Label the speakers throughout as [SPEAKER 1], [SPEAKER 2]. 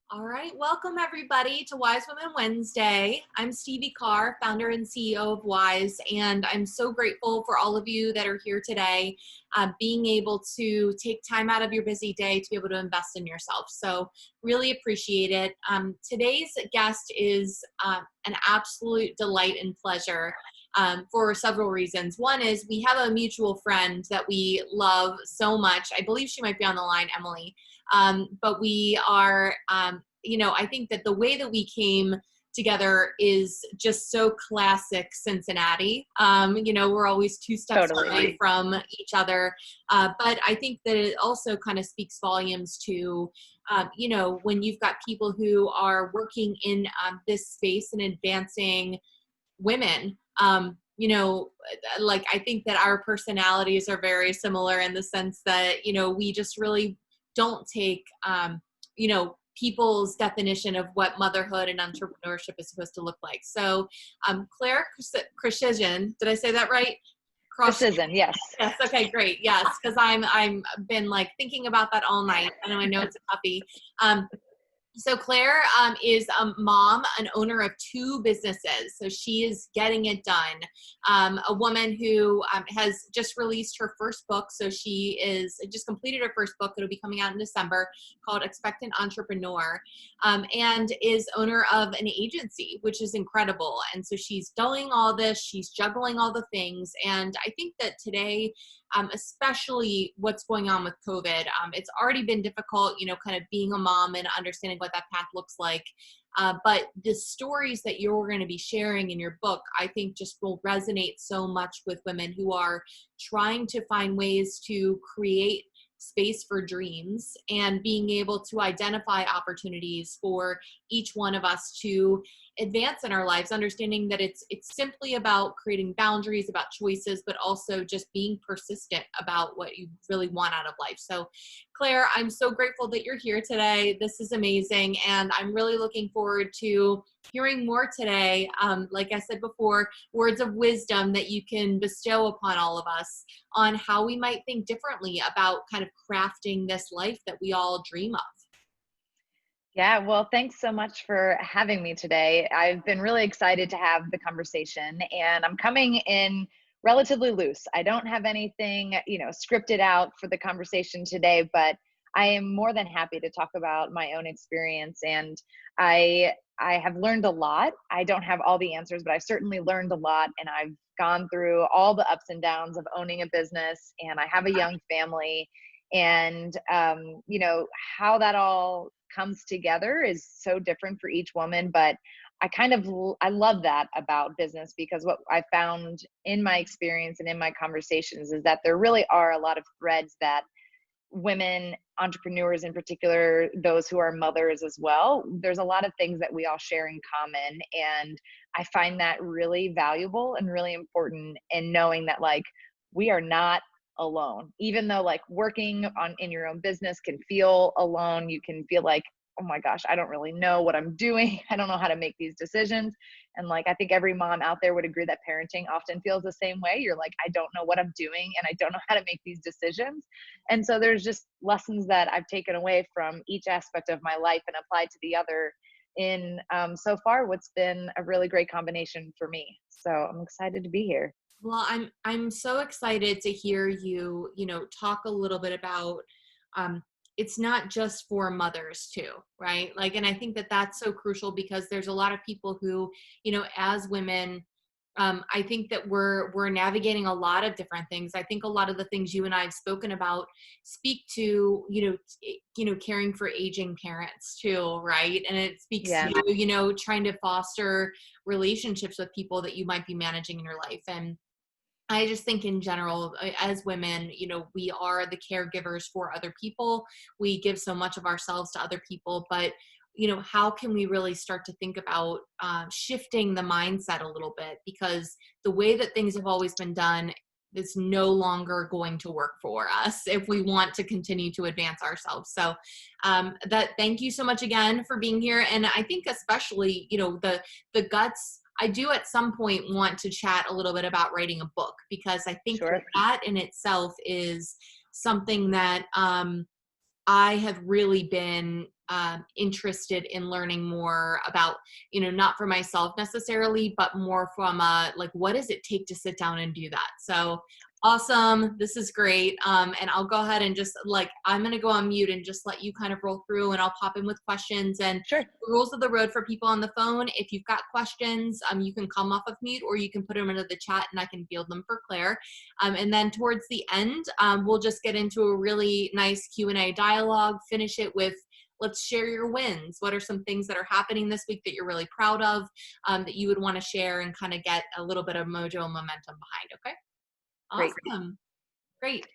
[SPEAKER 1] All right, welcome everybody to Wise Women Wednesday. I'm Stevie Carr, founder and CEO of Wise, and I'm so grateful for all of you that are here today, being able to take time out of your busy day to be able to invest in yourself. So really appreciate it. Today's guest is an absolute delight and pleasure. For several reasons. One is we have a mutual friend that we love so much. I believe she might be on the line, Emily. But we are, I think that the way that we came together is just so classic Cincinnati. We're always two steps away from each other. But I think that it also kind of speaks volumes to, when you've got people who are working in this space and advancing women. I think that our personalities are very similar in the sense that, we just really don't take, people's definition of what motherhood and entrepreneurship is supposed to look like. So, Krawsczyn, did I say that right?
[SPEAKER 2] Krawsczyn, yes.
[SPEAKER 1] Yes. Okay, great. Yes. Cause I'm been like thinking about that all night. I know it's a puppy. So Claire is a mom, an owner of two businesses. So she is getting it done. A woman who has just released her first book. So she is just completed her first book. It'll be coming out in December, called Expectant Entrepreneur, and is owner of an agency, which is incredible. And so she's doing all this. She's juggling all the things. And I think that today, especially what's going on with COVID. It's already been difficult, kind of being a mom and understanding what that path looks like. But the stories that you're going to be sharing in your book, I think just will resonate so much with women who are trying to find ways to create space for dreams and being able to identify opportunities for each one of us to advance in our lives, understanding that it's simply about creating boundaries, about choices, but also just being persistent about what you really want out of life. So Claire, I'm so grateful that you're here today. This is amazing. And I'm really looking forward to hearing more today. Like I said before, words of wisdom that you can bestow upon all of us on how we might think differently about kind of crafting this life that we all dream of.
[SPEAKER 2] Yeah, well, thanks so much for having me today. I've been really excited to have the conversation, and I'm coming in relatively loose. I don't have anything, scripted out for the conversation today, but I am more than happy to talk about my own experience. And I have learned a lot. I don't have all the answers, but I certainly learned a lot, and I've gone through all the ups and downs of owning a business, and I have a young family. And how that all comes together is so different for each woman, but I love that about business, because what I found in my experience and in my conversations is that there really are a lot of threads that women entrepreneurs, in particular those who are mothers as well, there's a lot of things that we all share in common. And I find that really valuable and really important in knowing that, like, we are not alone. Even though, like, working in your own business can feel alone, you can feel like, oh my gosh, I don't really know what I'm doing. I don't know how to make these decisions. And like, I think every mom out there would agree that parenting often feels the same way. You're like, I don't know what I'm doing, and I don't know how to make these decisions. And so there's just lessons that I've taken away from each aspect of my life and applied to the other in so far what's been a really great combination for me. So I'm excited to be here.
[SPEAKER 1] Well, I'm so excited to hear you, talk a little bit about it's not just for mothers too, right? Like, and I think that that's so crucial, because there's a lot of people who, as women, I think that we're navigating a lot of different things. I think a lot of the things you and I have spoken about speak to, caring for aging parents too, right? And it speaks to, trying to foster relationships with people that you might be managing in your life. And I just think in general, as women, we are the caregivers for other people. We give so much of ourselves to other people, but how can we really start to think about shifting the mindset a little bit? Because the way that things have always been done is no longer going to work for us if we want to continue to advance ourselves. So thank you so much again for being here. And I think especially, the guts. I do at some point want to chat a little bit about writing a book, because I think that in itself is something that I have really been interested in learning more about, not for myself necessarily, but more from like, what does it take to sit down and do that? So awesome. This is great. And I'll go ahead and just I'm going to go on mute and just let you kind of roll through, and I'll pop in with questions. And
[SPEAKER 2] Sure.
[SPEAKER 1] the rules of the road for people on the phone: if you've got questions, you can come off of mute, or you can put them into the chat and I can field them for Claire. And then towards the end, we'll just get into a really nice Q&A dialogue, finish it with, let's share your wins. What are some things that are happening this week that you're really proud of, that you would want to share, and kind of get a little bit of mojo and momentum behind? Okay.
[SPEAKER 2] Great.
[SPEAKER 1] Awesome. Great.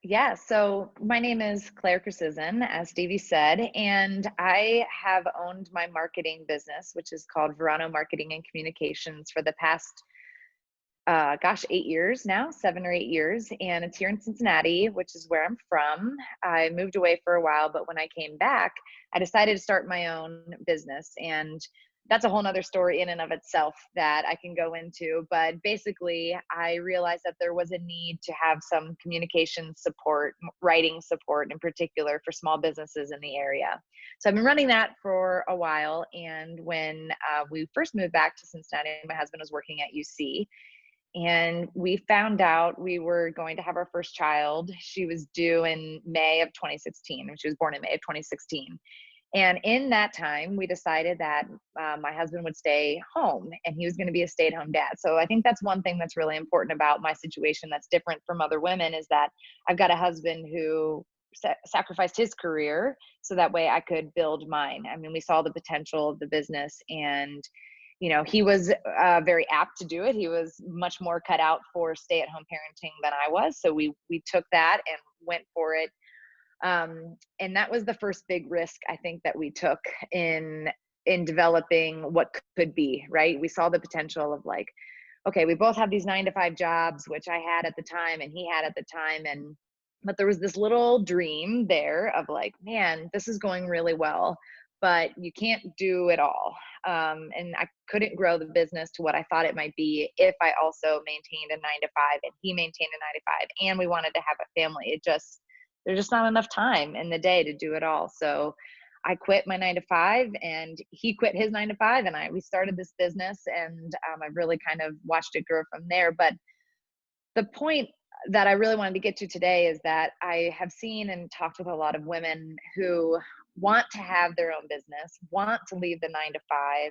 [SPEAKER 2] Yeah, so my name is Claire Krawsczyn, as Stevie said, and I have owned my marketing business, which is called Verano Marketing and Communications, for the past, 8 years now, 7 or 8 years, and it's here in Cincinnati, which is where I'm from. I moved away for a while, but when I came back, I decided to start my own business, and that's a whole nother story in and of itself that I can go into. But basically, I realized that there was a need to have some communication support, writing support in particular, for small businesses in the area. So I've been running that for a while. And when we first moved back to Cincinnati, my husband was working at UC. And we found out we were going to have our first child. She was due in May of 2016. She was born in May of 2016. And in that time, we decided that my husband would stay home and he was going to be a stay-at-home dad. So I think that's one thing that's really important about my situation that's different from other women, is that I've got a husband who sacrificed his career so that way I could build mine. I mean, we saw the potential of the business, and he was very apt to do it. He was much more cut out for stay-at-home parenting than I was. So we took that and went for it. And that was the first big risk, I think, that we took in developing what could be, right? We saw the potential of okay, we both have these 9-to-5 jobs, which I had at the time and he had at the time. But there was this little dream there of man, this is going really well, but you can't do it all. And I couldn't grow the business to what I thought it might be if I also maintained a 9-to-5 and he maintained a 9-to-5 and we wanted to have a family. There's just not enough time in the day to do it all. So I quit my 9-to-5 and he quit his 9-to-5, and we started this business, and I've really kind of watched it grow from there. But the point that I really wanted to get to today is that I have seen and talked with a lot of women who want to have their own business, want to leave the 9-to-5,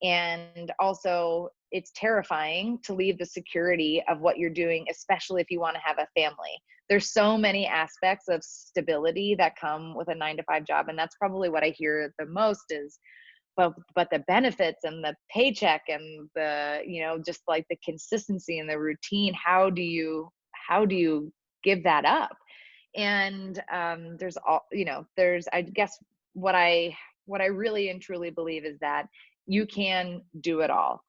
[SPEAKER 2] and also it's terrifying to leave the security of what you're doing, especially if you want to have a family. There's so many aspects of stability that come with a 9-to-5 job. And that's probably what I hear the most is, but the benefits and the paycheck and the, just the consistency and the routine, how do you give that up? And I guess what I really and truly believe is that you can do it all.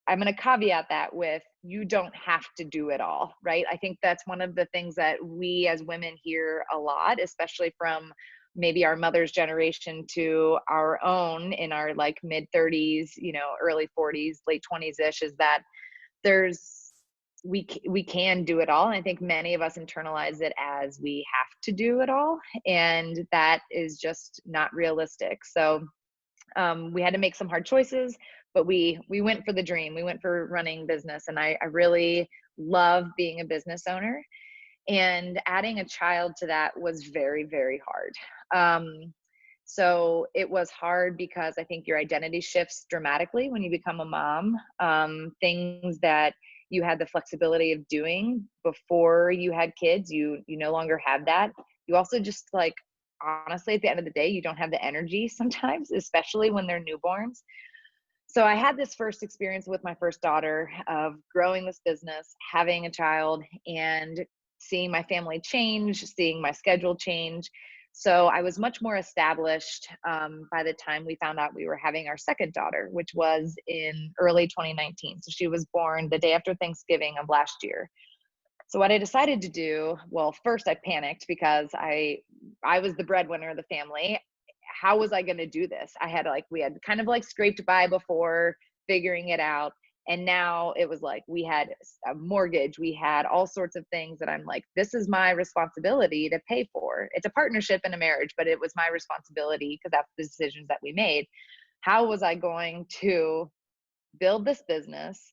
[SPEAKER 2] I'm going to caveat that with, you don't have to do it all, right? I think that's one of the things that we as women hear a lot, especially from maybe our mother's generation to our own in our mid 30s, early 40s, late 20s ish, is that we can do it all. And I think many of us internalize it as we have to do it all. And that is just not realistic. So we had to make some hard choices, but we went for the dream. We went for running business. And I really love being a business owner, and adding a child to that was very, very hard. So it was hard because I think your identity shifts dramatically when you become a mom. Things that you had the flexibility of doing before you had kids, you no longer have that. You also just honestly, at the end of the day, you don't have the energy sometimes, especially when they're newborns. So I had this first experience with my first daughter of growing this business, having a child, and seeing my family change, seeing my schedule change. So I was much more established by the time we found out we were having our second daughter, which was in early 2019. So she was born the day after Thanksgiving of last year. So what I decided to do, well, first I panicked because I was the breadwinner of the family. How was I going to do this? We had kind of scraped by before, figuring it out. And now it was like, we had a mortgage, we had all sorts of things that I'm like, this is my responsibility to pay for. It's a partnership in a marriage, but it was my responsibility because that's the decisions that we made. How was I going to build this business,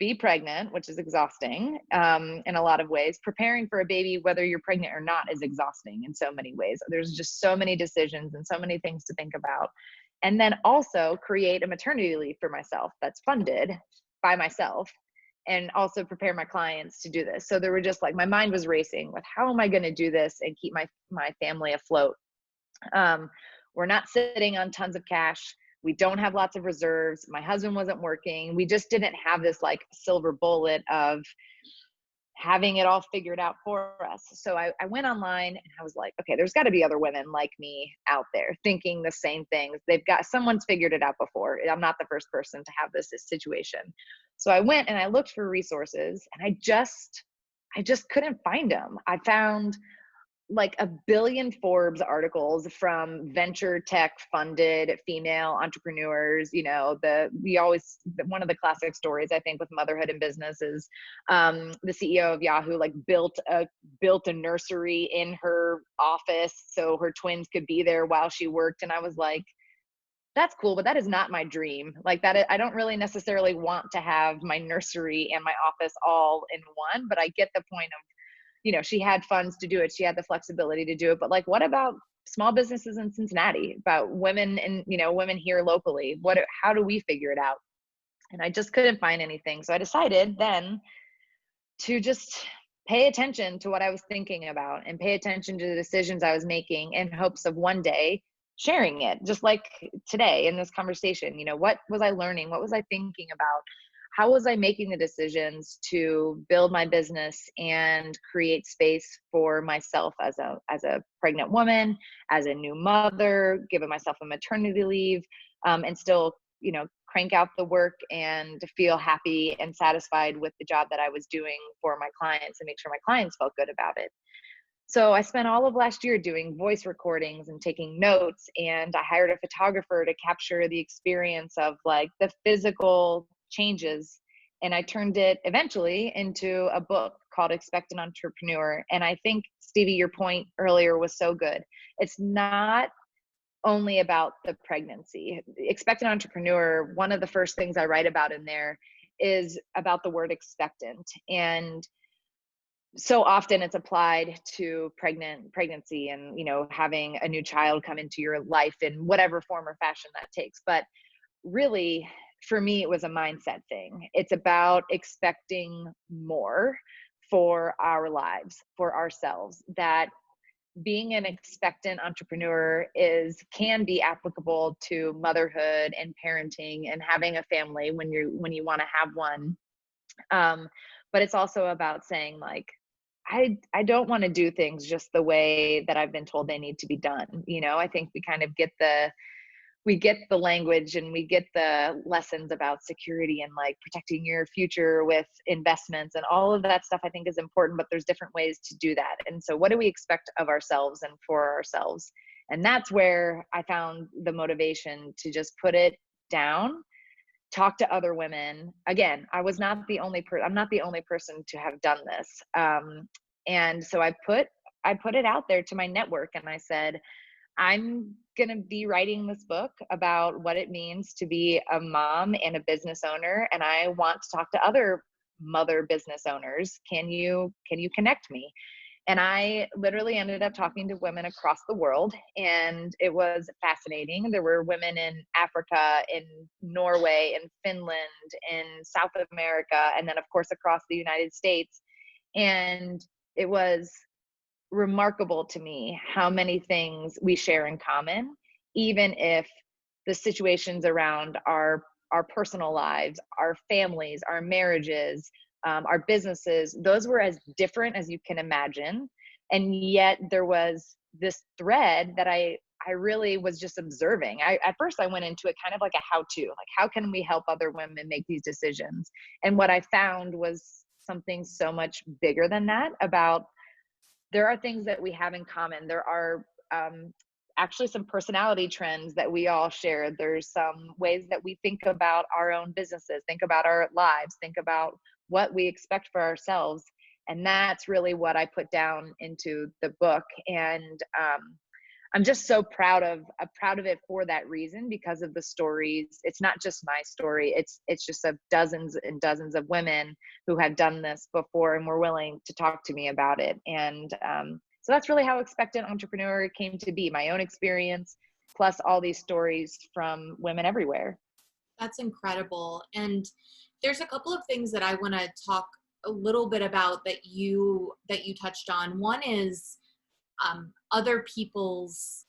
[SPEAKER 2] be pregnant, which is exhausting in a lot of ways. Preparing for a baby, whether you're pregnant or not, is exhausting in so many ways. There's just so many decisions and so many things to think about. And then also create a maternity leave for myself that's funded by myself, and also prepare my clients to do this. So there were just like, my mind was racing with how am I going to do this and keep my family afloat. We're not sitting on tons of cash. We don't have lots of reserves. My husband wasn't working. We just didn't have this like silver bullet of having it all figured out for us. So I went online and I was like, okay, there's got to be other women like me out there thinking the same things. Someone's figured it out before. I'm not the first person to have this situation. So I went and I looked for resources, and I just couldn't find them. I found like a billion Forbes articles from venture tech funded female entrepreneurs. One of the classic stories, I think, with motherhood and business is the CEO of Yahoo like built a nursery in her office so her twins could be there while she worked. And I was like, that's cool, but that is not my dream. Like that, I don't really necessarily want to have my nursery and my office all in one, but I get the point of, she had funds to do it. She had the flexibility to do it. But like, what about small businesses in Cincinnati, about women and, women here locally? How do we figure it out? And I just couldn't find anything. So I decided then to just pay attention to what I was thinking about and pay attention to the decisions I was making in hopes of one day sharing it, just like today in this conversation. What was I learning? What was I thinking about? How was I making the decisions to build my business and create space for myself as a pregnant woman, as a new mother, giving myself a maternity leave, and still, crank out the work and feel happy and satisfied with the job that I was doing for my clients and make sure my clients felt good about it. So I spent all of last year doing voice recordings and taking notes, and I hired a photographer to capture the experience of like the physical changes. And I turned it eventually into a book called Expectant Entrepreneur. And I think, Stevie, your point earlier was so good. It's not only about the pregnancy. Expectant Entrepreneur, one of the first things I write about in there is about the word expectant. And so often it's applied to pregnancy and, having a new child come into your life in whatever form or fashion that takes. But really, for me, it was a mindset thing. It's about expecting more for our lives, for ourselves, that being an expectant entrepreneur can be applicable to motherhood and parenting and having a family when you want to have one. But it's also about saying like, I don't want to do things just the way that I've been told they need to be done. I think we kind of get the language and we get the lessons about security and like protecting your future with investments and all of that stuff I think is important, but there's different ways to do that. And so what do we expect of ourselves and for ourselves? And that's where I found the motivation to just put it down, talk to other women. Again, I'm not the only person to have done this. And so I put it out there to my network, and I said, I'm going to be writing this book about what it means to be a mom and a business owner. And I want to talk to other mother business owners. Can you connect me? And I literally ended up talking to women across the world, and it was fascinating. There were women in Africa, in Norway, in Finland, in South America, and then of course across the United States. And it was remarkable to me how many things we share in common, even if the situations around our personal lives, our families, our marriages, our businesses, those were as different as you can imagine. And yet there was this thread that I really was just observing. At first I went into it kind of like a how-to, like how can we help other women make these decisions? And what I found was something so much bigger than that. About there are things that we have in common. There are actually some personality trends that we all share. There's some ways that we think about our own businesses, think about our lives, think about what we expect for ourselves. And that's really what I put down into the book. And I'm just so proud of it for that reason, because of the stories. It's not just my story. It's just of dozens and dozens of women who have done this before and were willing to talk to me about it. And so that's really how Expectant Entrepreneur came to be, my own experience, plus all these stories from women everywhere.
[SPEAKER 1] That's incredible. And there's a couple of things that I want to talk a little bit about that you touched on. One is other people's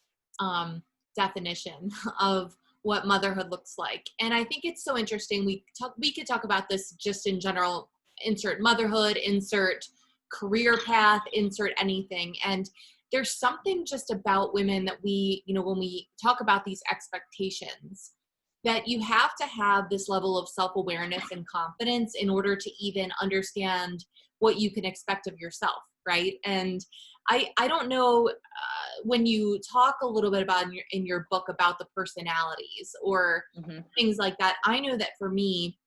[SPEAKER 1] definition of what motherhood looks like. And I think it's so interesting. We could talk about this just in general, insert motherhood, insert career path, insert anything. And there's something just about women that we, when we talk about these expectations, that you have to have this level of self-awareness and confidence in order to even understand what you can expect of yourself, right? And I don't know, when you talk a little bit about in your book about the personalities or things like that, I know that for me,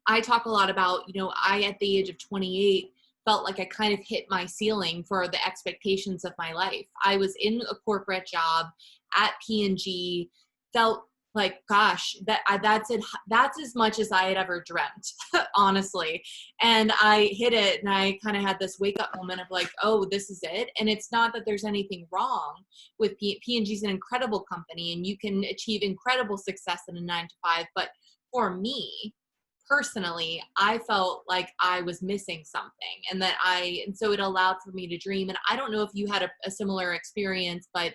[SPEAKER 1] I talk a lot about, I at the age of 28 felt like I kind of hit my ceiling for the expectations of my life. I was in a corporate job at P&G, felt like, gosh, that's it. That's as much as I had ever dreamt, honestly. And I hit it, and I kind of had this wake up moment of like, oh, this is it. And it's not that there's anything wrong with P&G is an incredible company, and you can achieve incredible success in a 9-to-5. But for me personally, I felt like I was missing something, and so it allowed for me to dream. And I don't know if you had a similar experience, but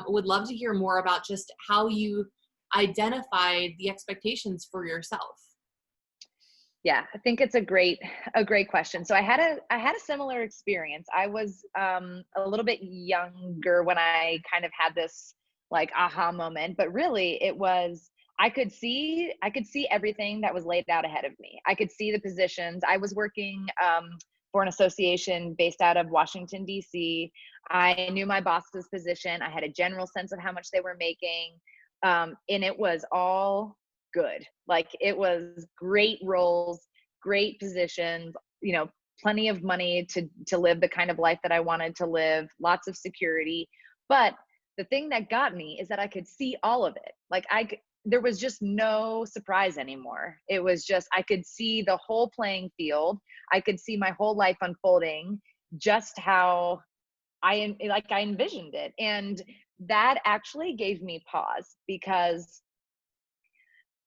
[SPEAKER 1] would love to hear more about just how you identified the expectations for yourself.
[SPEAKER 2] Yeah, I think it's a great question. So I had a similar experience. I was a little bit younger when I kind of had this like aha moment, but really it was, I could see everything that was laid out ahead of me. I could see the positions. I was working for an association based out of Washington, D.C. I knew my boss's position. I had a general sense of how much they were making. And it was all good. Like, it was great roles, great positions, plenty of money to live the kind of life that I wanted to live, lots of security. But the thing that got me is that I could see all of it. Like, there was just no surprise anymore. It was just, I could see the whole playing field. I could see my whole life unfolding just how I envisioned it. And that actually gave me pause, because,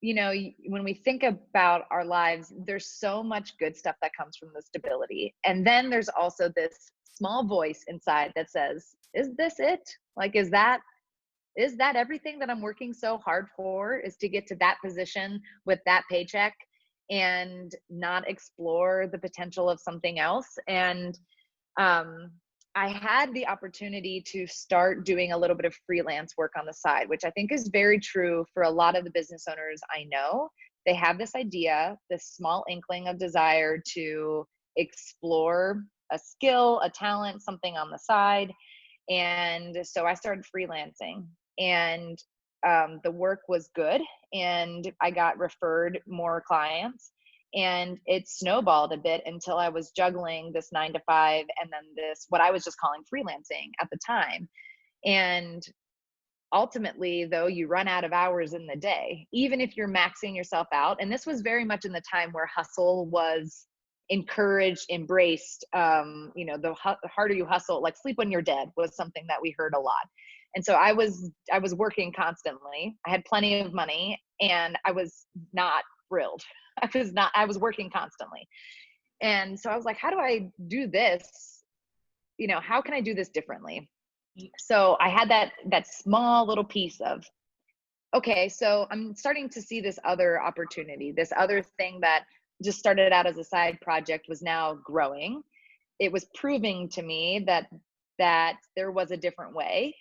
[SPEAKER 2] when we think about our lives, there's so much good stuff that comes from the stability. And then there's also this small voice inside that says, is this it? Like, is that everything that I'm working so hard for, is to get to that position with that paycheck and not explore the potential of something else? And I had the opportunity to start doing a little bit of freelance work on the side, which I think is very true for a lot of the business owners I know. They have this idea, this small inkling of desire to explore a skill, a talent, something on the side. And so I started freelancing, and the work was good, and I got referred more clients. And it snowballed a bit until I was juggling this 9-to-5 and then this, what I was just calling freelancing at the time. And ultimately, though, you run out of hours in the day, even if you're maxing yourself out. And this was very much in the time where hustle was encouraged, embraced. The harder you hustle, like sleep when you're dead, was something that we heard a lot. And so I was working constantly. I had plenty of money, and I was not thrilled. I was working constantly. And so I was like, how do I do this? How can I do this differently? So I had that small little piece of, okay, so I'm starting to see this other opportunity, this other thing that just started out as a side project was now growing. It was proving to me that there was a different way.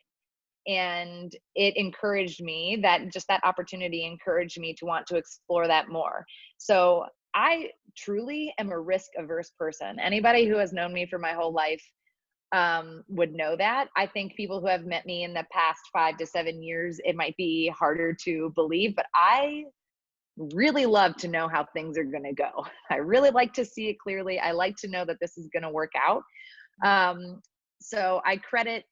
[SPEAKER 2] And it encouraged me, that opportunity encouraged me to want to explore that more. So I truly am a risk averse person. Anybody who has known me for my whole life would know that. I think people who have met me in the past 5 to 7 years, it might be harder to believe, but I really love to know how things are going to go. I really like to see it clearly. I like to know that this is going to work out. So I credit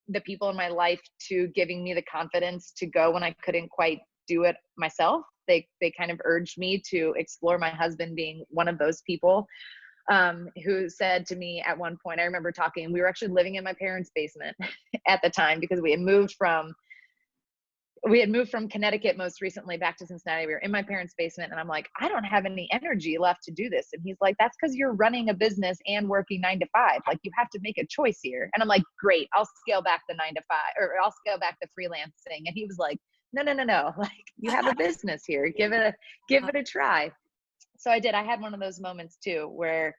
[SPEAKER 2] the people in my life to giving me the confidence to go when I couldn't quite do it myself. They kind of urged me to explore, my husband being one of those people, who said to me at one point, I remember talking, we were actually living in my parents' basement at the time because we had moved from Connecticut most recently back to Cincinnati. We were in my parents' basement, and I'm like, I don't have any energy left to do this. And he's like, that's because you're running a business and working 9 to 5. Like, you have to make a choice here. And I'm like, great, I'll scale back the 9 to 5, or I'll scale back the freelancing. And he was like, no. Like, you have a business here. Give it a try. So I did. I had one of those moments too, where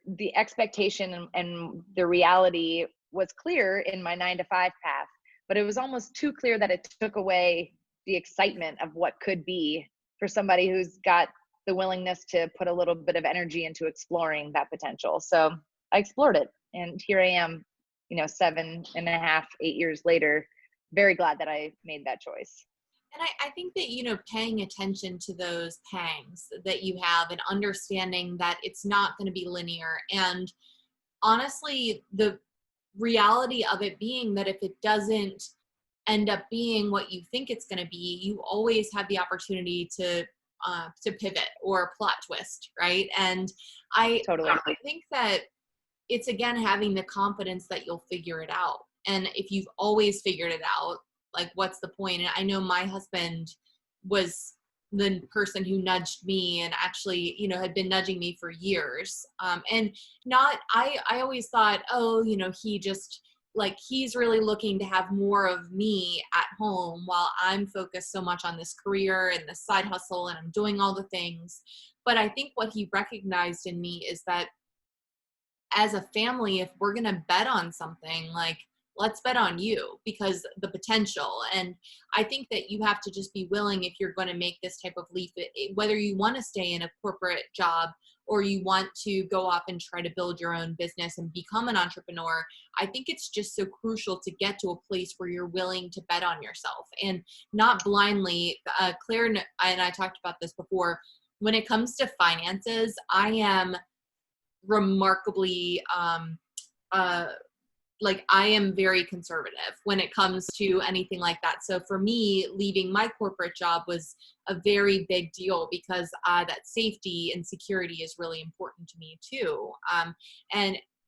[SPEAKER 2] the expectation and the reality was clear in my 9 to 5 path, but it was almost too clear that it took away the excitement of what could be for somebody who's got the willingness to put a little bit of energy into exploring that potential. So I explored it, and here I am, 7.5, 8 years later, very glad that I made that choice.
[SPEAKER 1] And I think that, paying attention to those pangs that you have and understanding that it's not going to be linear. And honestly, the reality of it being that if it doesn't end up being what you think it's going to be, you always have the opportunity to pivot or plot twist, right? And I think that it's, again, having the confidence that you'll figure it out. And if you've always figured it out, like, what's the point? And I know my husband was the person who nudged me, and actually, had been nudging me for years. And I always thought, he just, like, he's really looking to have more of me at home while I'm focused so much on this career and this side hustle, and I'm doing all the things. But I think what he recognized in me is that as a family, if we're going to bet on something, like, let's bet on you, because the potential. And I think that you have to just be willing, if you're going to make this type of leap, whether you want to stay in a corporate job or you want to go off and try to build your own business and become an entrepreneur. I think it's just so crucial to get to a place where you're willing to bet on yourself and not blindly. Claire and I talked about this before. When it comes to finances, I am remarkably, I am very conservative when it comes to anything like that. So for me, leaving my corporate job was a very big deal because that safety and security is really important to me too.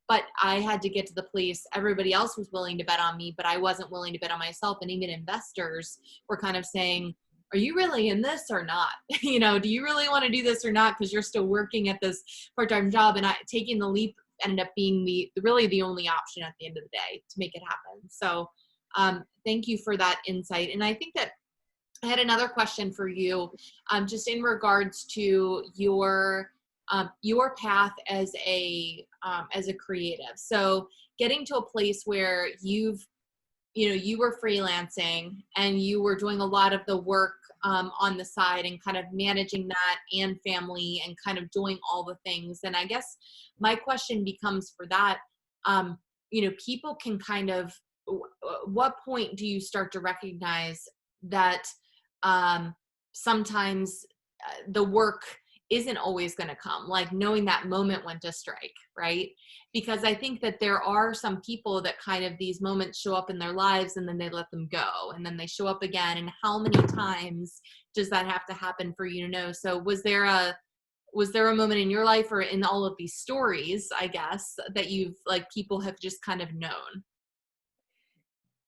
[SPEAKER 1] But I had to get to the place, everybody else was willing to bet on me, but I wasn't willing to bet on myself. And even investors were kind of saying, are you really in this or not? Do you really want to do this or not? Because you're still working at this part-time job. And taking the leap ended up being really the only option at the end of the day to make it happen. So thank you for that insight. And I think that I had another question for you, just in regards to your path as a creative. So getting to a place where you were freelancing and you were doing a lot of the work on the side and kind of managing that and family and kind of doing all the things. And I guess my question becomes for that, people can kind of, what point do you start to recognize that sometimes the work isn't always going to come, like knowing that moment when to strike, right? Because I think that there are some people that kind of these moments show up in their lives and then they let them go and then they show up again. And how many times does that have to happen for you to know? So was there a moment in your life or in all of these stories, I guess, that people have just kind of known?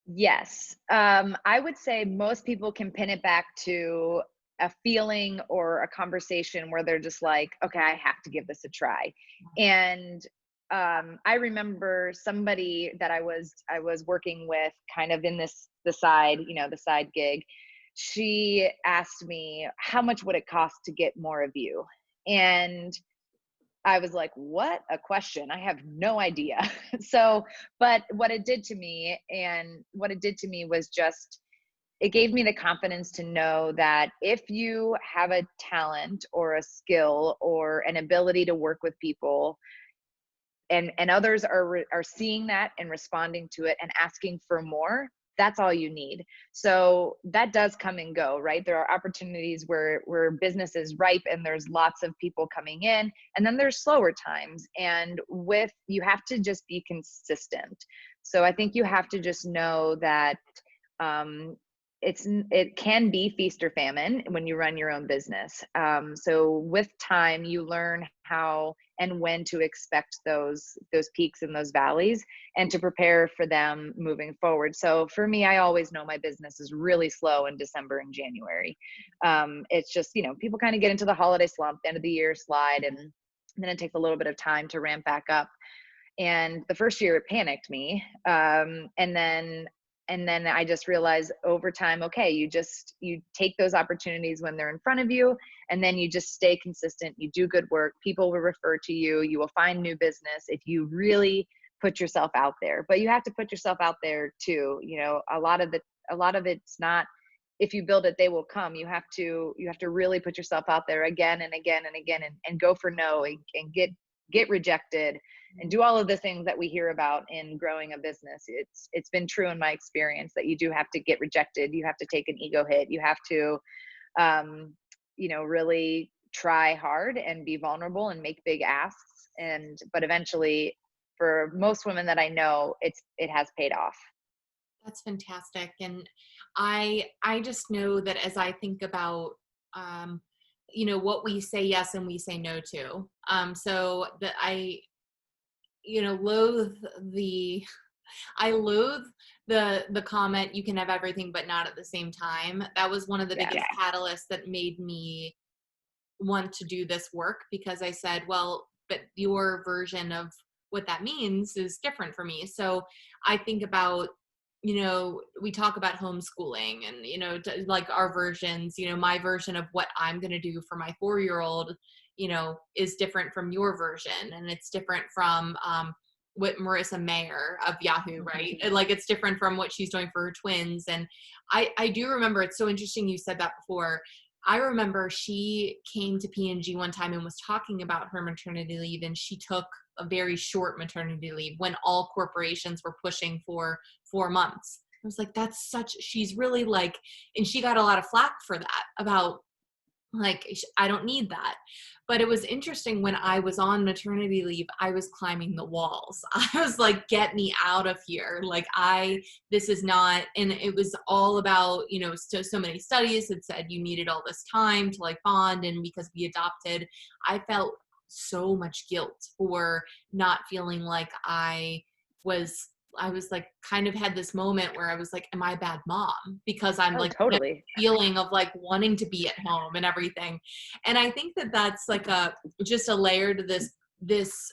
[SPEAKER 2] Yes. I would say most people can pin it back to a feeling or a conversation where they're just like, okay, I have to give this a try. And I remember somebody that I was working with kind of in the side gig. She asked me, how much would it cost to get more of you? And I was like, what a question. I have no idea. So, but what it did to me was just, it gave me the confidence to know that if you have a talent or a skill or an ability to work with people, and others are seeing that and responding to it and asking for more, that's all you need. So that does come and go, right? There are opportunities where business is ripe and there's lots of people coming in, and then there's slower times. And you have to just be consistent. So I think you have to just know that it can be feast or famine when you run your own business. So with time, you learn how and when to expect those peaks and those valleys, and to prepare for them moving forward. So for me, I always know my business is really slow in December and January. It's just, people kind of get into the holiday slump, the end of the year slide, and then it takes a little bit of time to ramp back up. And the first year it panicked me. And then I just realized over time, okay, you take those opportunities when they're in front of you, and then you just stay consistent. You do good work. People will refer to you. You will find new business if you really put yourself out there. But you have to put yourself out there too. A lot of it's not, if you build it, they will come. You have to really put yourself out there again and again and again, and go for no, and get rejected, and do all of the things that we hear about in growing a business. It's been true in my experience that you do have to get rejected. You have to take an ego hit. You have to, really try hard and be vulnerable and make big asks. But eventually, for most women that I know, it has paid off.
[SPEAKER 1] That's fantastic. And I just know that as I think about, what we say yes and we say no to. So that I loathe the comment, you can have everything but not at the same time. That was one of the biggest catalysts that made me want to do this work, because I said, well, but your version of what that means is different for me. So I think about, we talk about homeschooling and, like our versions, my version of what I'm going to do for my 4-year-old, is different from your version. And it's different from, what Marissa Mayer of Yahoo, right? Like it's different from what she's doing for her twins. And I do remember, it's so interesting you said that before. I remember she came to P&G one time and was talking about her maternity leave, and she took a very short maternity leave when all corporations were pushing for 4 months. I was like, she's really like, and she got a lot of flack for that, about like, I don't need that. But it was interesting, when I was on maternity leave, I was climbing the walls. I was like, get me out of here. Like this is not, and it was all about, so many studies had said you needed all this time to like bond. And because we adopted, I felt so much guilt for not feeling like I was like, kind of had this moment where I was like, am I a bad mom? Because I'm like,
[SPEAKER 2] totally
[SPEAKER 1] feeling of like wanting to be at home and everything. And I think that that's like just a layer to this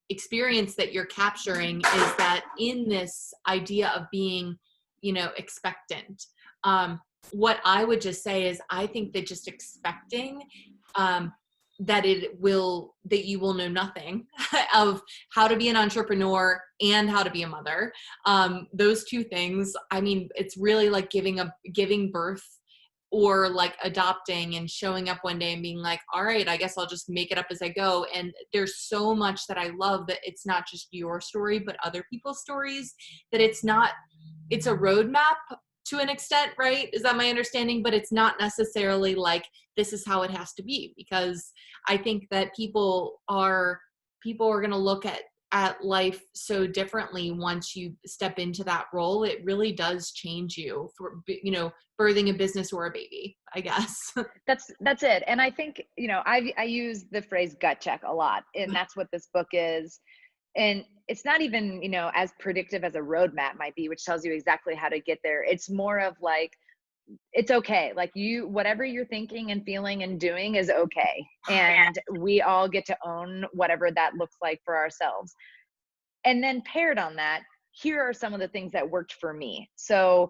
[SPEAKER 1] experience that you're capturing, is that in this idea of being, expectant. What I would just say is, I think that just expecting, that you will know nothing of how to be an entrepreneur and how to be a mother. Those two things, I mean, it's really like giving birth, or like adopting and showing up one day and being like, all right, I guess I'll just make it up as I go. And there's so much that I love, that it's not just your story, but other people's stories, that it's a roadmap to an extent, right? Is that my understanding? But it's not necessarily like, this is how it has to be, because I think that people are going to look at life so differently once you step into that role. It really does change you for, birthing a business or a baby, I guess.
[SPEAKER 2] That's it. And I think, I use the phrase gut check a lot, and that's what this book is. And it's not even, as predictive as a roadmap might be, which tells you exactly how to get there. It's more of like, it's okay. Like whatever you're thinking and feeling and doing is okay. And we all get to own whatever that looks like for ourselves. And then paired on that, here are some of the things that worked for me. So,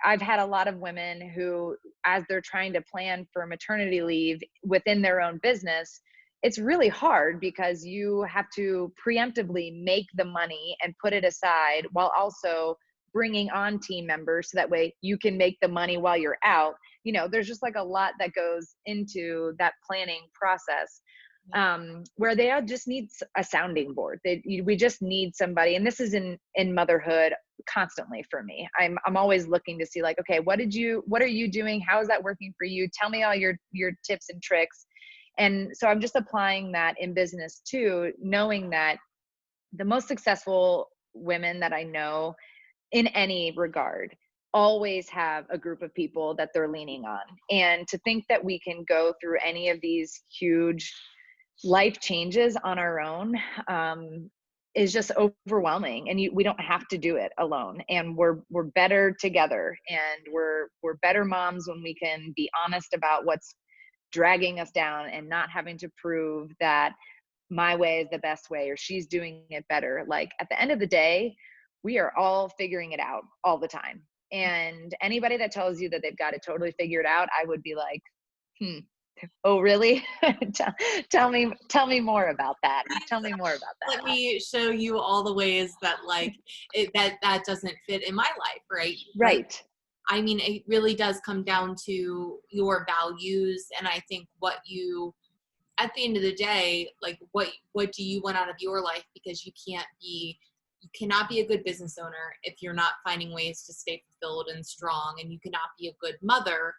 [SPEAKER 2] I've had a lot of women who, as they're trying to plan for maternity leave within their own business, it's really hard, because you have to preemptively make the money and put it aside, while also bringing on team members, so that way you can make the money while you're out. There's just like a lot that goes into that planning process. where they all just need a sounding board. We just need somebody. And this is in motherhood constantly for me. I'm always looking to see like, okay, what are you doing? How is that working for you? Tell me all your tips and tricks. And so I'm just applying that in business too, knowing that the most successful women that I know in any regard always have a group of people that they're leaning on. And to think that we can go through any of these huge life changes on our own is just overwhelming. And we don't have to do it alone. And we're better together. And we're better moms when we can be honest about what's dragging us down and not having to prove that my way is the best way or she's doing it better. Like at the end of the day, we are all figuring it out all the time. And anybody that tells you that they've got it totally figured out, I would be like, oh, really? tell me more about that. Tell me more about that.
[SPEAKER 1] Let me show you all the ways that like that doesn't fit in my life, right?
[SPEAKER 2] Right.
[SPEAKER 1] Like, I mean, it really does come down to your values. And I think at the end of the day, like what do you want out of your life? Because you cannot be a good business owner if you're not finding ways to stay fulfilled and strong. And you cannot be a good mother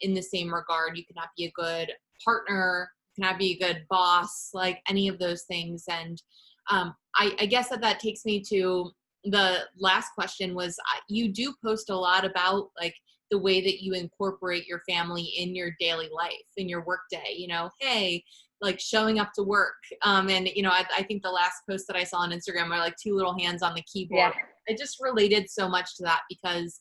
[SPEAKER 1] in the same regard. You cannot be a good partner, you cannot be a good boss, like any of those things. And I guess that takes me to the last question was, you do post a lot about like the way that you incorporate your family in your daily life, in your work day, hey, like showing up to work. And, I think the last post that I saw on Instagram are like 2 little hands on the keyboard.
[SPEAKER 2] Yeah.
[SPEAKER 1] I just related so much to that because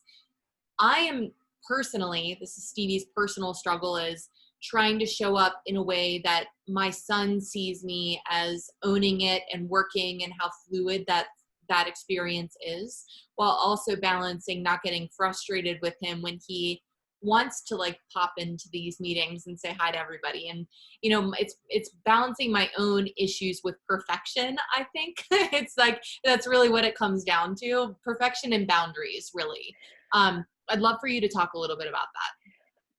[SPEAKER 1] I am personally, this is Stevie's personal struggle, is trying to show up in a way that my son sees me as owning it and working and how fluid that experience is, while also balancing not getting frustrated with him when he wants to like pop into these meetings and say hi to everybody. And, it's balancing my own issues with perfection. I think it's like, that's really what it comes down to, perfection and boundaries, really. I'd love for you to talk a little bit about that.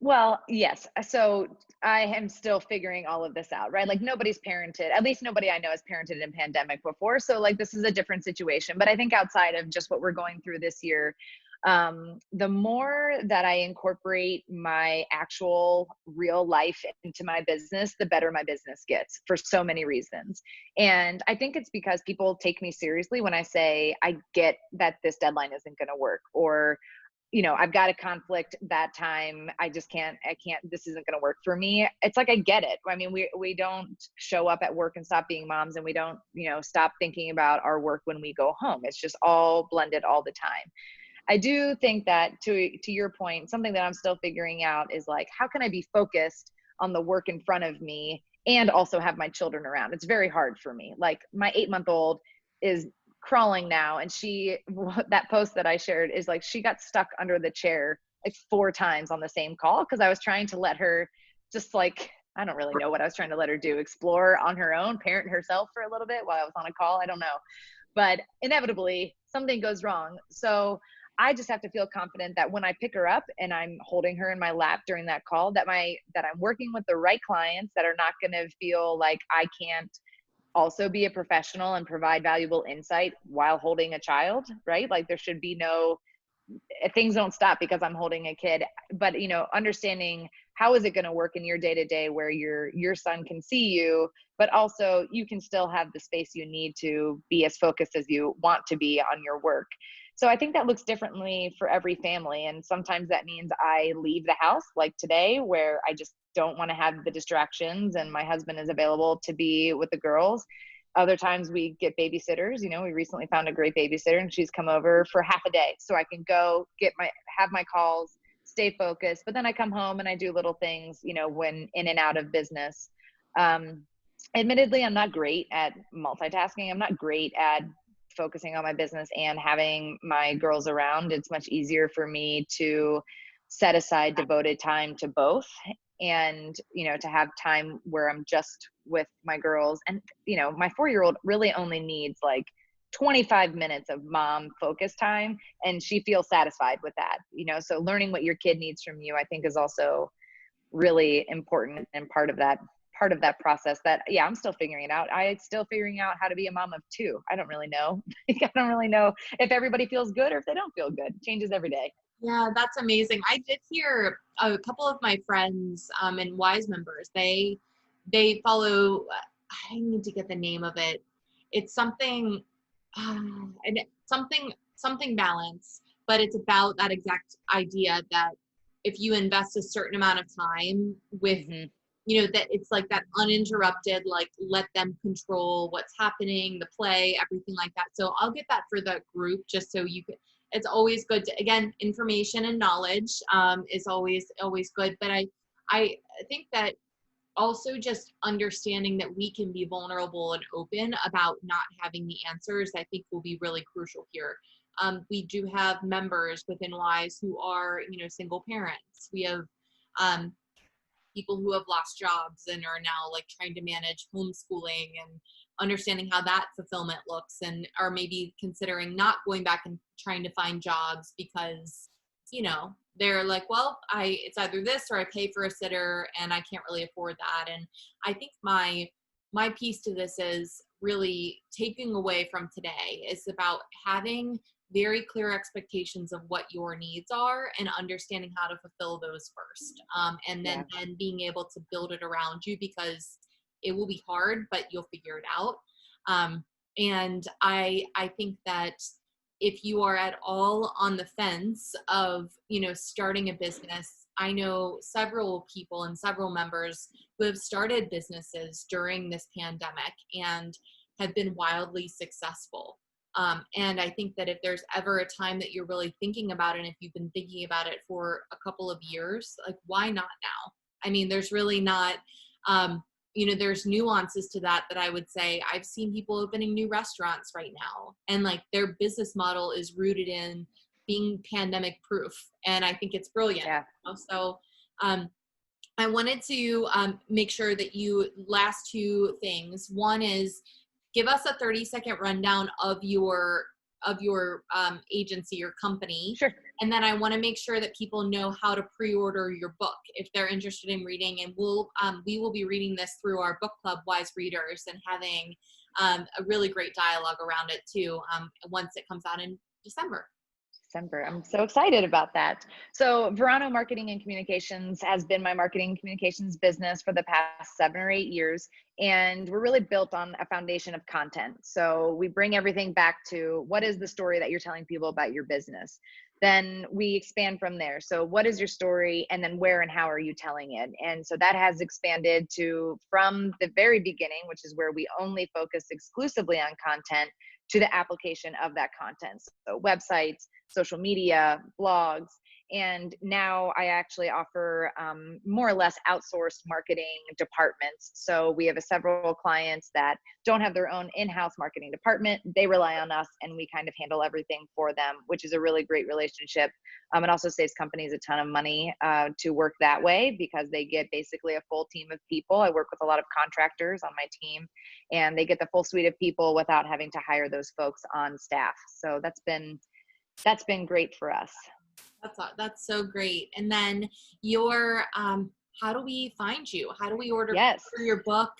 [SPEAKER 2] Well, yes. So I am still figuring all of this out, right? Like nobody's parented, at least nobody I know has parented in pandemic before. So like this is a different situation. But I think outside of just what we're going through this year, the more that I incorporate my actual real life into my business, the better my business gets for so many reasons. And I think it's because people take me seriously when I say, I get that this deadline isn't going to work, or I've got a conflict that time. I can't, this isn't going to work for me. It's like, I get it. I mean, we don't show up at work and stop being moms, and we don't, stop thinking about our work when we go home. It's just all blended all the time. I do think that to your point, something that I'm still figuring out is like, how can I be focused on the work in front of me and also have my children around? It's very hard for me. Like my 8-month-old is crawling now, and that post that I shared is like, she got stuck under the chair like 4 times on the same call because I was trying to let her just like, I don't really know what I was trying to let her do, explore on her own, parent herself for a little bit while I was on a call. I don't know, but inevitably something goes wrong. So I just have to feel confident that when I pick her up and I'm holding her in my lap during that call, that I'm working with the right clients that are not going to feel like I can't also be a professional and provide valuable insight while holding a child, right? Like there should be things don't stop because I'm holding a kid, but understanding how is it going to work in your day-to-day where your son can see you, but also you can still have the space you need to be as focused as you want to be on your work. So I think that looks differently for every family. And sometimes that means I leave the house, like today, where I just don't want to have the distractions and my husband is available to be with the girls. Other times we get babysitters. We recently found a great babysitter and she's come over for half a day so I can go have my calls, stay focused. But then I come home and I do little things, when in and out of business. Admittedly, I'm not great at multitasking. I'm not great at focusing on my business and having my girls around. It's much easier for me to set aside devoted time to both, and to have time where I'm just with my girls. And my 4-year-old really only needs like 25 minutes of mom focus time, and she feels satisfied with that. So learning what your kid needs from you, I think, is also really important and part of that part of that process that, yeah, I'm still figuring it out. I'm still figuring out how to be a mom of two. I don't really know. I don't really know if everybody feels good or if they don't feel good. It changes every day.
[SPEAKER 1] Yeah, that's amazing. I did hear a couple of my friends and Wise members. They follow. I need to get the name of it. It's something, and something balance, but it's about that exact idea that if you invest a certain amount of time with, that it's like that uninterrupted, like let them control what's happening, the play, everything like that. So I'll get that for the group just so you can. It's always good to, again, information and knowledge is always good. But I think that also just understanding that we can be vulnerable and open about not having the answers, I think will be really crucial here. We do have members within Wise who are, single parents. We have people who have lost jobs and are now like trying to manage homeschooling and understanding how that fulfillment looks, and are maybe considering not going back and trying to find jobs because, they're like, well, it's either this or I pay for a sitter and I can't really afford that. And I think my piece to this is really taking away from today is about having very clear expectations of what your needs are and understanding how to fulfill those first. And then being able to build it around you, because it will be hard, but you'll figure it out. And I think that if you are at all on the fence of, starting a business, I know several people and several members who have started businesses during this pandemic and have been wildly successful. And I think that if there's ever a time that you're really thinking about it, and if you've been thinking about it for a couple of years, like, why not now? I mean, there's really not, there's nuances to that I would say. I've seen people opening new restaurants right now, and like their business model is rooted in being pandemic proof. And I think it's brilliant.
[SPEAKER 2] Yeah.
[SPEAKER 1] So, I wanted to make sure that last two things. One is give us a 30-second rundown of your agency, your company.
[SPEAKER 2] Sure.
[SPEAKER 1] And then I want to make sure that people know how to pre-order your book if they're interested in reading. And we will be reading this through our book club, Wise Readers, and having a really great dialogue around it too once it comes out in December.
[SPEAKER 2] I'm so excited about that. So Verano Marketing and Communications has been my marketing and communications business for the past 7 or 8 years. And we're really built on a foundation of content. So we bring everything back to what is the story that you're telling people about your business? Then we expand from there. So what is your story? And then where and how are you telling it? And so that has expanded to, from the very beginning, which is where we only focus exclusively on content, to the application of that content. So websites, social media, blogs, and now I actually offer more or less outsourced marketing departments. So we have several clients that don't have their own in-house marketing department. They rely on us, and we kind of handle everything for them, which is a really great relationship. It also saves companies a ton of money to work that way, because they get basically a full team of people. I work with a lot of contractors on my team, and they get the full suite of people without having to hire those folks on staff. So that's been great for us.
[SPEAKER 1] That's so great. And then how do we find you? How do we order your book?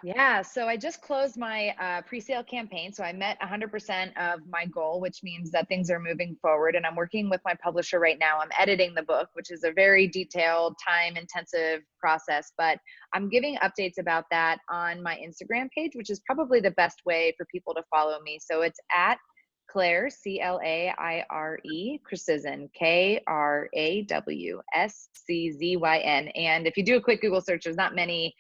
[SPEAKER 2] Yeah. So I just closed my pre-sale campaign. So I met 100% of my goal, which means that things are moving forward, and I'm working with my publisher right now. I'm editing the book, which is a very detailed, time-intensive process, but I'm giving updates about that on my Instagram page, which is probably the best way for people to follow me. So it's at Claire, Claire, Krawsczyn, Krawsczyn. And if you do a quick Google search, there's not many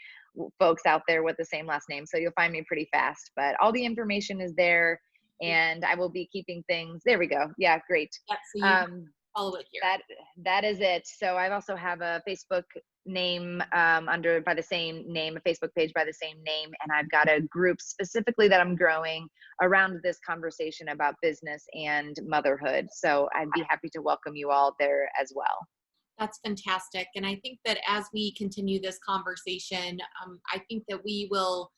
[SPEAKER 2] folks out there with the same last name, so you'll find me pretty fast. But all the information is there, and I will be keeping things. There we go. Yeah, great.
[SPEAKER 1] Yeah, so you follow it here.
[SPEAKER 2] That is it. So I also have a Facebook name by the same name, a Facebook page by the same name, and I've got a group specifically that I'm growing around this conversation about business and motherhood. So I'd be happy to welcome you all there as well.
[SPEAKER 1] That's fantastic. And I think that as we continue this conversation, I think that we will,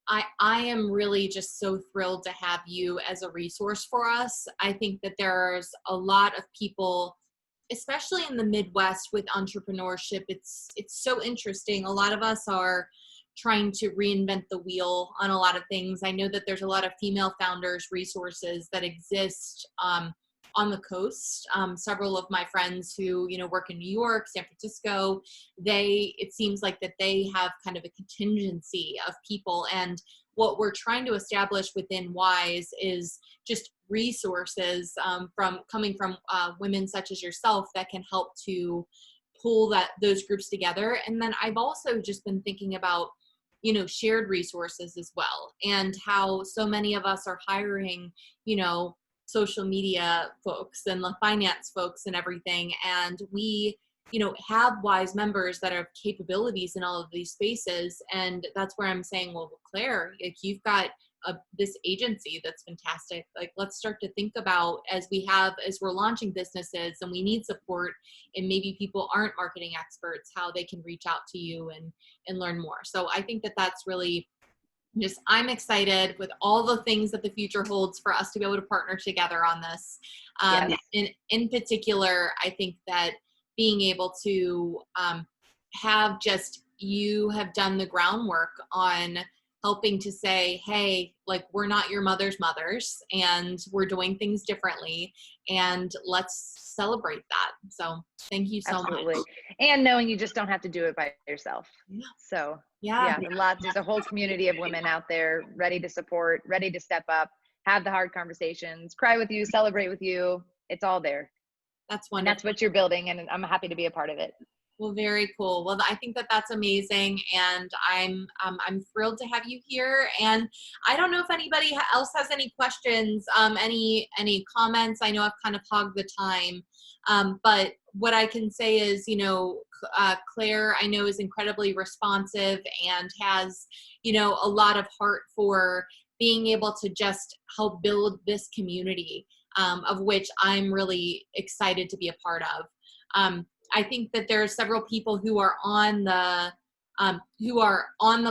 [SPEAKER 1] I am really just so thrilled to have you as a resource for us. I think that there's a lot of people, especially in the Midwest, with entrepreneurship. It's so interesting. A lot of us are trying to reinvent the wheel on a lot of things. I know that there's a lot of female founders resources that exist on the coast. Several of my friends who, work in New York, San Francisco, it seems like that they have kind of a contingency of people. And what we're trying to establish within WISE is just resources coming from women such as yourself that can help to pull those groups together. And then I've also just been thinking about, shared resources as well, and how so many of us are hiring, social media folks and the finance folks and everything. And we, have WISE members that have capabilities in all of these spaces. And that's where I'm saying, well, Claire, like, you've got this agency that's fantastic. Like, let's start to think about, as we're launching businesses and we need support, and maybe people aren't marketing experts, how they can reach out to you and learn more. So I think that that's really I'm excited with all the things that the future holds for us to be able to partner together on this.
[SPEAKER 2] Yes.
[SPEAKER 1] In particular, I think that being able to you have done the groundwork on helping to say, hey, like, we're not your mother's mothers, and we're doing things differently, and let's celebrate that. So thank you so
[SPEAKER 2] Absolutely.
[SPEAKER 1] much.
[SPEAKER 2] And knowing you just don't have to do it by yourself.
[SPEAKER 1] Yeah.
[SPEAKER 2] So
[SPEAKER 1] yeah,
[SPEAKER 2] there's a whole community of women out there ready to support, ready to step up, have the hard conversations, cry with you, celebrate with you. It's all there.
[SPEAKER 1] That's
[SPEAKER 2] And
[SPEAKER 1] wonderful.
[SPEAKER 2] that's what you're building, and I'm happy to be a part of it.
[SPEAKER 1] Well, very cool. Well, I think that that's amazing, and I'm thrilled to have you here. And I don't know if anybody else has any questions, any comments. I know I've kind of hogged the time, but what I can say is, Claire, I know, is incredibly responsive and has, a lot of heart for being able to just help build this community, of which I'm really excited to be a part of. I think that there are several people who are on the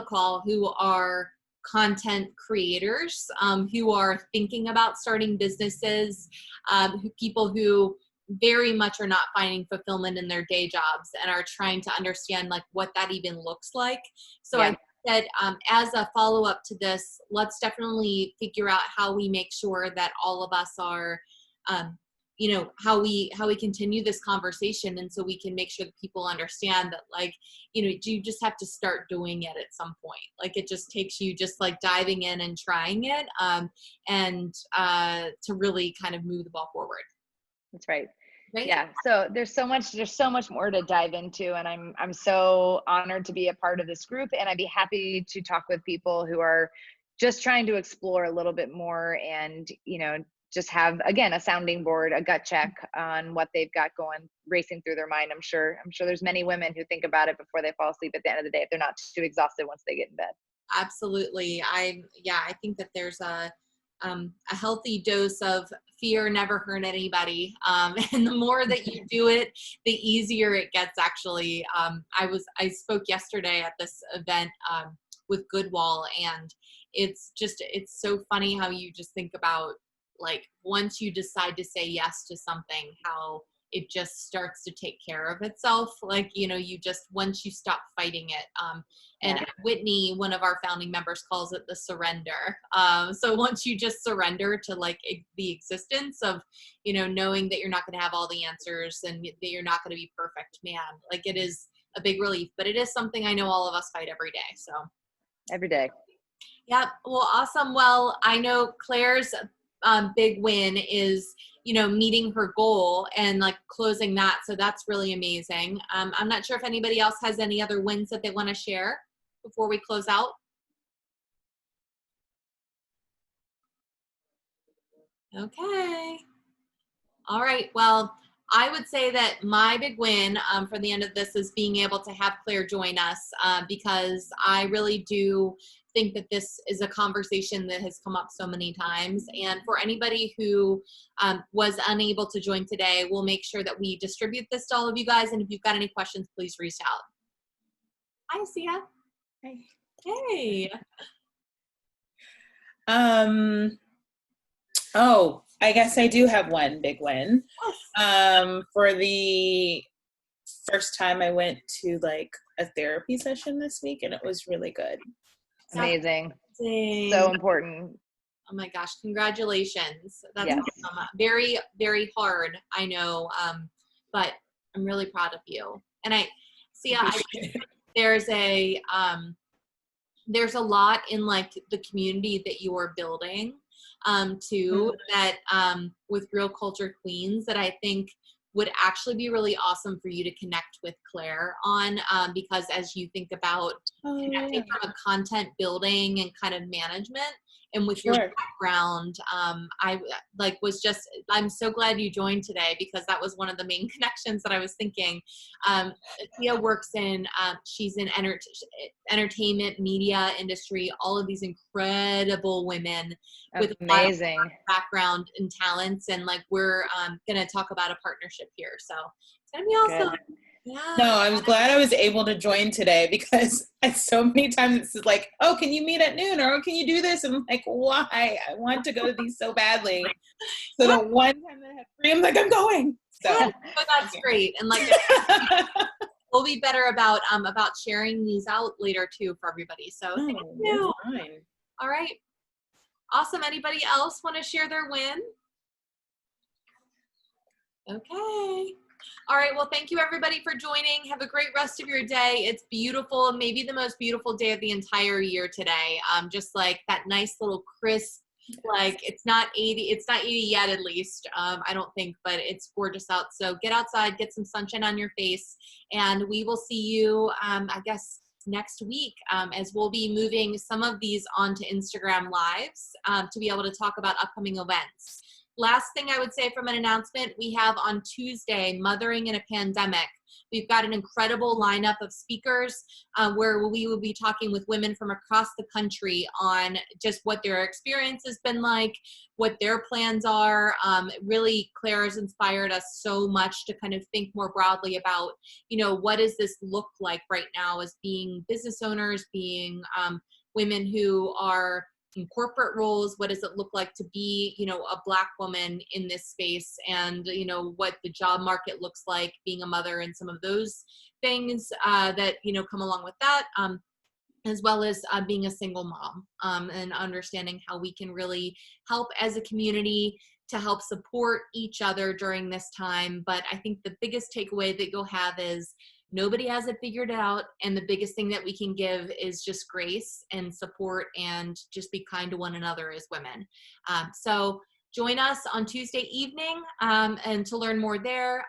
[SPEAKER 1] call, who are content creators, who are thinking about starting businesses, people who very much are not finding fulfillment in their day jobs and are trying to understand, like, what that even looks like. So I said, as a follow-up to this, let's definitely figure out how we make sure that all of us are how we continue this conversation, and so we can make sure that people understand that, like, you just have to start doing it at some point. Like, it just takes you just like diving in and trying it, and to really kind of move the ball forward.
[SPEAKER 2] That's right.
[SPEAKER 1] Right?
[SPEAKER 2] Yeah. So there's so much more to dive into, and I'm so honored to be a part of this group, and I'd be happy to talk with people who are just trying to explore a little bit more, and just have, again, a sounding board, a gut check on what they've got going, racing through their mind. I'm sure there's many women who think about it before they fall asleep at the end of the day, if they're not too exhausted once they get in bed.
[SPEAKER 1] Absolutely. I think that there's a healthy dose of fear never hurt anybody. And the more that you do it, the easier it gets, actually. I spoke yesterday at this event with Goodwall, and it's so funny how you just think about, like, once you decide to say yes to something, how it just starts to take care of itself. Like, once you stop fighting it. And Whitney, one of our founding members, calls it the surrender. So once you just surrender to, like, the existence of, knowing that you're not going to have all the answers and that you're not going to be perfect, man, like, it is a big relief, but it is something I know all of us fight every day. So
[SPEAKER 2] every day.
[SPEAKER 1] Yeah. Well, awesome. Well, I know Claire's big win is, meeting her goal and, like, closing that. So that's really amazing. I'm not sure if anybody else has any other wins that they want to share before we close out. Okay. All right. Well, I would say that my big win for the end of this is being able to have Claire join us, because I really do think that this is a conversation that has come up so many times. And for anybody who was unable to join today, we'll make sure that we distribute this to all of you guys. And if you've got any questions, please reach out. Hi, Sia.
[SPEAKER 3] Hey.
[SPEAKER 1] Hey.
[SPEAKER 3] Oh, I guess I do have one big win. For the first time I went to, like, a therapy session this week, and it was really good.
[SPEAKER 2] Amazing.
[SPEAKER 1] Dang.
[SPEAKER 2] So important.
[SPEAKER 1] Oh my gosh, congratulations. That's
[SPEAKER 2] Yes.
[SPEAKER 1] awesome. Very, very hard, I know, but I'm really proud of you. And I see, there's a lot in like the community that you are building too, that with Real Culture Queens, that I think would actually be really awesome for you to connect with Claire on, because as you think about connecting from a content building and kind of management, and with your background, I'm so glad you joined today, because that was one of the main connections that I was thinking. Tia works in, she's in entertainment, media industry, all of these incredible women with
[SPEAKER 2] amazing
[SPEAKER 1] background and talents. And like, we're going to talk about a partnership here. So it's going to be awesome.
[SPEAKER 2] Good.
[SPEAKER 1] Yeah.
[SPEAKER 3] No, I was glad I was able to join today, because so many times it's like, oh, can you meet at noon, or oh, can you do this? And I'm like, why? I want to go to these so badly. So the one time that I have free, I'm like, I'm going. So
[SPEAKER 1] but that's great. And like, we'll be better about sharing these out later too for everybody. So thank you.
[SPEAKER 3] Fine.
[SPEAKER 1] All right. Awesome. Anybody else want to share their win? Okay. All right. Well, thank you everybody for joining. Have a great rest of your day. It's beautiful. Maybe the most beautiful day of the entire year today. Just like that nice little crisp, like it's not 80 yet at least. I don't think, but it's gorgeous out. So get outside, get some sunshine on your face, and we will see you, I guess, next week, as we'll be moving some of these onto Instagram lives, to be able to talk about upcoming events. Last thing I would say from an announcement, we have on Tuesday, Mothering in a Pandemic. We've got an incredible lineup of speakers, where we will be talking with women from across the country on just what their experience has been like, what their plans are. Really, Claire has inspired us so much to kind of think more broadly about, what does this look like right now as being business owners, being women who are in corporate roles. What does it look like to be, a Black woman in this space, and, what the job market looks like, being a mother, and some of those things that, come along with that, as well as being a single mom, and understanding how we can really help as a community to help support each other during this time. But I think the biggest takeaway that you'll have is nobody has it figured out. And the biggest thing that we can give is just grace and support, and just be kind to one another as women. So join us on Tuesday evening, and to learn more there.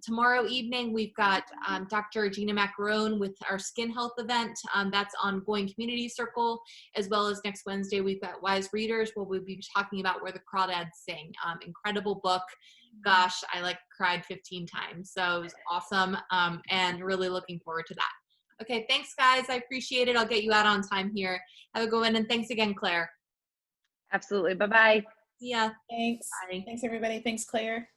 [SPEAKER 1] Tomorrow evening, we've got Dr. Gina Macarone with our skin health event. That's on Going Community Circle, as well as next Wednesday, we've got Wise Readers, where we'll be talking about Where the Crawdads Sing. Incredible book. Gosh, I cried 15 times. So it was awesome, and really looking forward to that. Okay, thanks guys. I appreciate it. I'll get you out on time here. Have a good one, and thanks again, Claire.
[SPEAKER 2] Absolutely. Bye-bye.
[SPEAKER 1] See ya.
[SPEAKER 3] Thanks.
[SPEAKER 1] Bye.
[SPEAKER 3] Thanks, everybody. Thanks, Claire.